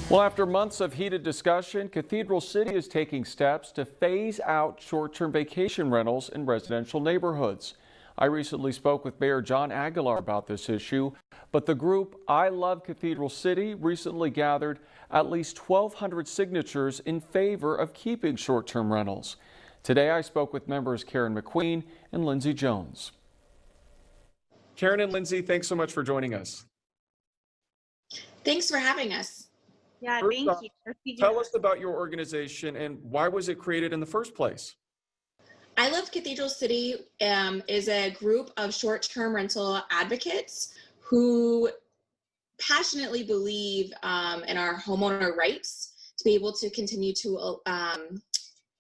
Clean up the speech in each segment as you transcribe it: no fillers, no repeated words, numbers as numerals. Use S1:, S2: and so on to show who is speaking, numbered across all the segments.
S1: Well, after months of heated discussion, Cathedral City is taking steps to phase out short-term vacation rentals in residential neighborhoods. I recently spoke with Mayor John Aguilar about this issue, but the group I Love Cathedral City recently gathered at least 1,200 signatures in favor of keeping short-term rentals. Today, I spoke with members Karen McQueen and Lindsay Jones. Karen and Lindsay, thanks so much for joining us.
S2: Thanks for having us.
S3: Yeah,
S1: First
S3: thank
S1: off,
S3: you.
S1: Tell us about your organization and why was it created in the first place?
S2: I Love Cathedral City is a group of short-term rental advocates who passionately believe in our homeowner rights to be able to continue to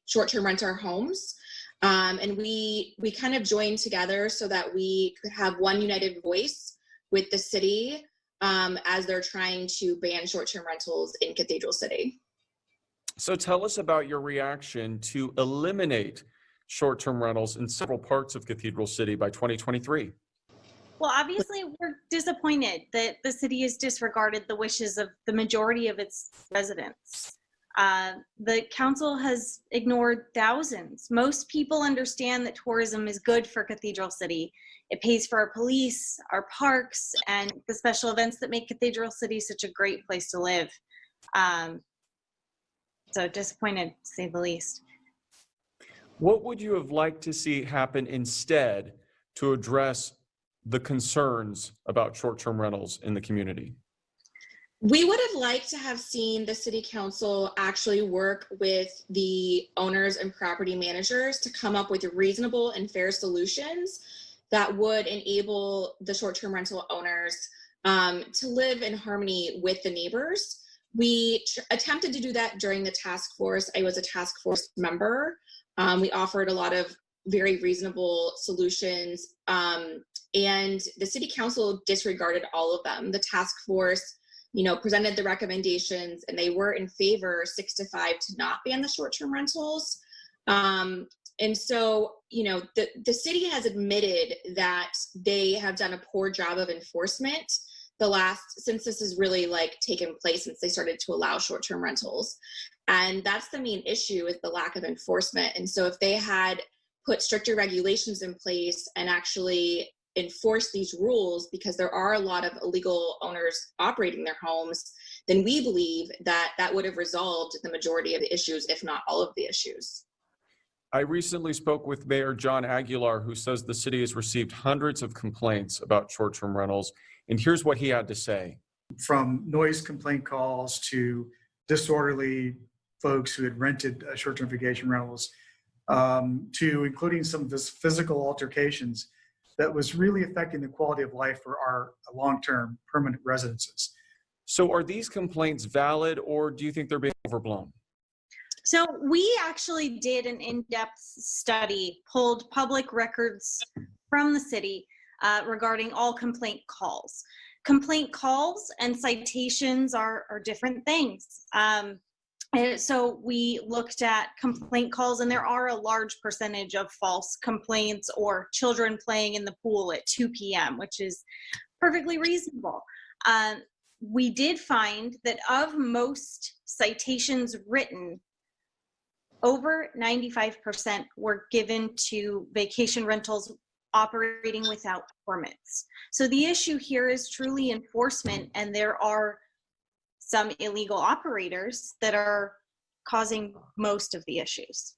S2: short-term rent our homes. And we kind of joined together so that we could have one united voice with the city as they're trying to ban short-term rentals in Cathedral City.
S1: So tell us about your reaction to eliminate short-term rentals in several parts of Cathedral City by 2023.
S3: Well, obviously, we're disappointed that the city has disregarded the wishes of the majority of its residents. The council has ignored thousands. Most people understand that tourism is good for Cathedral City. It pays for our police, our parks, and the special events that make Cathedral City such a great place to live. So disappointed, to say the least.
S1: What would you have liked to see happen instead to address the concerns about short-term rentals in the community?
S2: We would have liked to have seen the city council actually work with the owners and property managers to come up with reasonable and fair solutions that would enable the short-term rental owners to live in harmony with the neighbors. We attempted to do that during the task force. I was a task force member. We offered a lot of very reasonable solutions, and the city council disregarded all of them. The task force presented the recommendations and they were in favor 6-5 to not ban the short-term rentals. And so, the city has admitted that they have done a poor job of enforcement since this has really taken place, since they started to allow short-term rentals. And that's the main issue, is the lack of enforcement. And so if they had put stricter regulations in place and actually enforce these rules, because there are a lot of illegal owners operating their homes, then we believe that that would have resolved the majority of the issues, if not all of the issues.
S1: I recently spoke with Mayor John Aguilar, who says the city has received hundreds of complaints about short-term rentals. And here's what he had to say.
S4: From noise complaint calls to disorderly folks who had rented short-term vacation rentals, to including some of this physical altercations that was really affecting the quality of life for our long-term permanent residences.
S1: So are these complaints valid, or do you think they're being overblown?
S3: So we actually did an in-depth study, pulled public records from the city regarding all complaint calls. Complaint calls and citations are different things. So we looked at complaint calls, and there are a large percentage of false complaints or children playing in the pool at 2 p.m., which is perfectly reasonable. We did find that of most citations written, over 95% were given to vacation rentals operating without permits. So the issue here is truly enforcement, and there are some illegal operators that are causing most of the issues.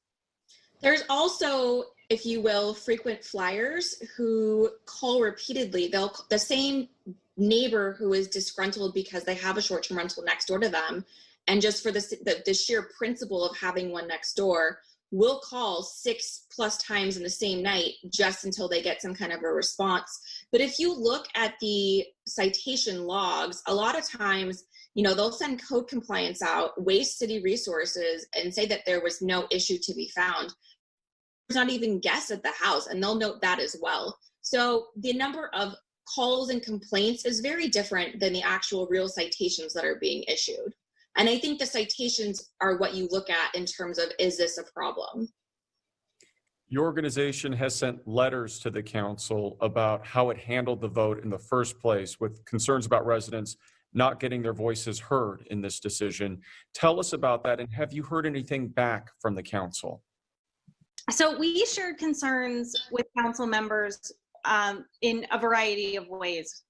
S2: There's also, if you will, frequent flyers who call repeatedly. The same neighbor who is disgruntled because they have a short-term rental next door to them, and just for the sheer principle of having one next door, will call 6+ times in the same night just until they get some kind of a response. But if you look at the citation logs, a lot of times, they'll send code compliance out, waste city resources, and say that there was no issue to be found. There's not even guests at the house, and they'll note that as well. So the number of calls and complaints is very different than the actual real citations that are being issued. And I think the citations are what you look at in terms of, is this a problem?
S1: Your organization has sent letters to the council about how it handled the vote in the first place, with concerns about residents not getting their voices heard in this decision. Tell us about that, and have you heard anything back from the council?
S3: So we shared concerns with council members in a variety of ways.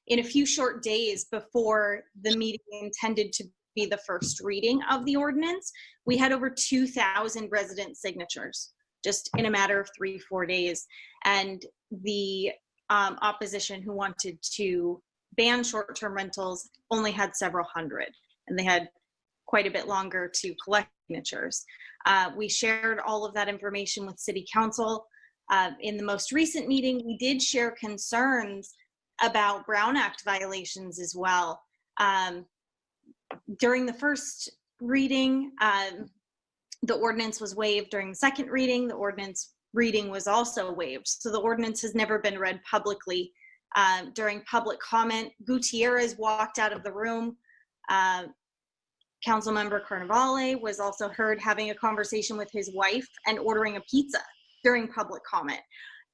S3: In a few short days before the meeting intended to be the first reading of the ordinance, we had over 2,000 resident signatures just in a matter of 3-4 days. And the opposition who wanted to ban short-term rentals only had several hundred, and they had quite a bit longer to collect signatures. We shared all of that information with City Council. In the most recent meeting, we did share concerns about Brown Act violations as well. During the first reading, the ordinance was waived. During the second reading, the ordinance reading was also waived. So the ordinance has never been read publicly. During public comment, Gutierrez walked out of the room. Councilmember Carnevale was also heard having a conversation with his wife and ordering a pizza during public comment.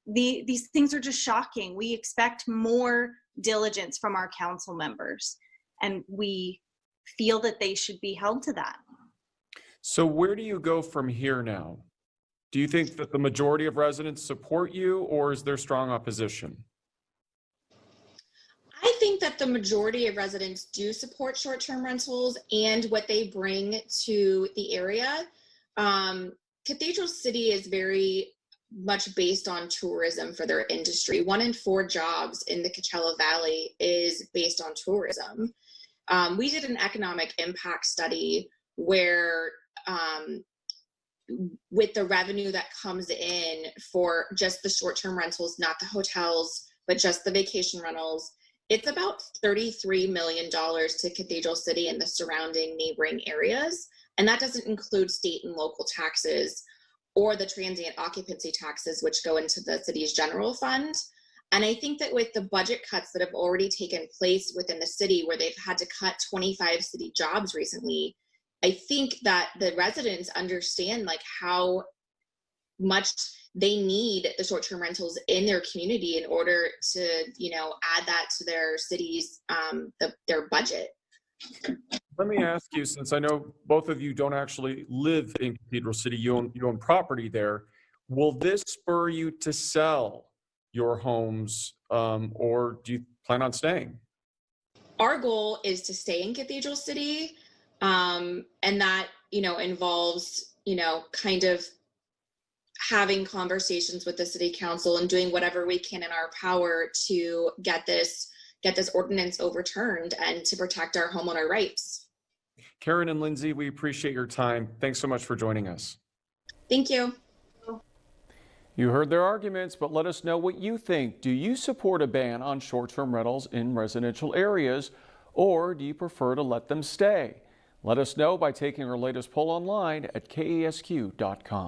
S3: These things are just shocking. We expect more diligence from our council members, and we feel that they should be held to that.
S1: So where do you go from here now? Do you think that the majority of residents support you, or is there strong opposition?
S2: I think that the majority of residents do support short-term rentals and what they bring to the area. Cathedral City is very much based on tourism for their industry. 1 in 4 jobs in the Coachella Valley is based on tourism. We did an economic impact study where with the revenue that comes in for just the short-term rentals, not the hotels, but just the vacation rentals, it's about $33 million to Cathedral City and the surrounding neighboring areas. And that doesn't include state and local taxes or the transient occupancy taxes, which go into the city's general fund. And I think that with the budget cuts that have already taken place within the city, where they've had to cut 25 city jobs recently, I think that the residents understand like how much they need the short-term rentals in their community in order to, add that to their city's, their budget.
S1: Let me ask you, since I know both of you don't actually live in Cathedral City, you own property there, will this spur you to sell your homes, or do you plan on staying?
S2: Our goal is to stay in Cathedral City, and that, involves, kind of having conversations with the city council and doing whatever we can in our power to get this ordinance overturned and to protect our homeowner rights.
S1: Karen and Lindsay, we appreciate your time. Thanks so much for joining us.
S2: Thank you.
S1: You heard their arguments, but let us know what you think. Do you support a ban on short-term rentals in residential areas, or do you prefer to let them stay? Let us know by taking our latest poll online at KESQ.com.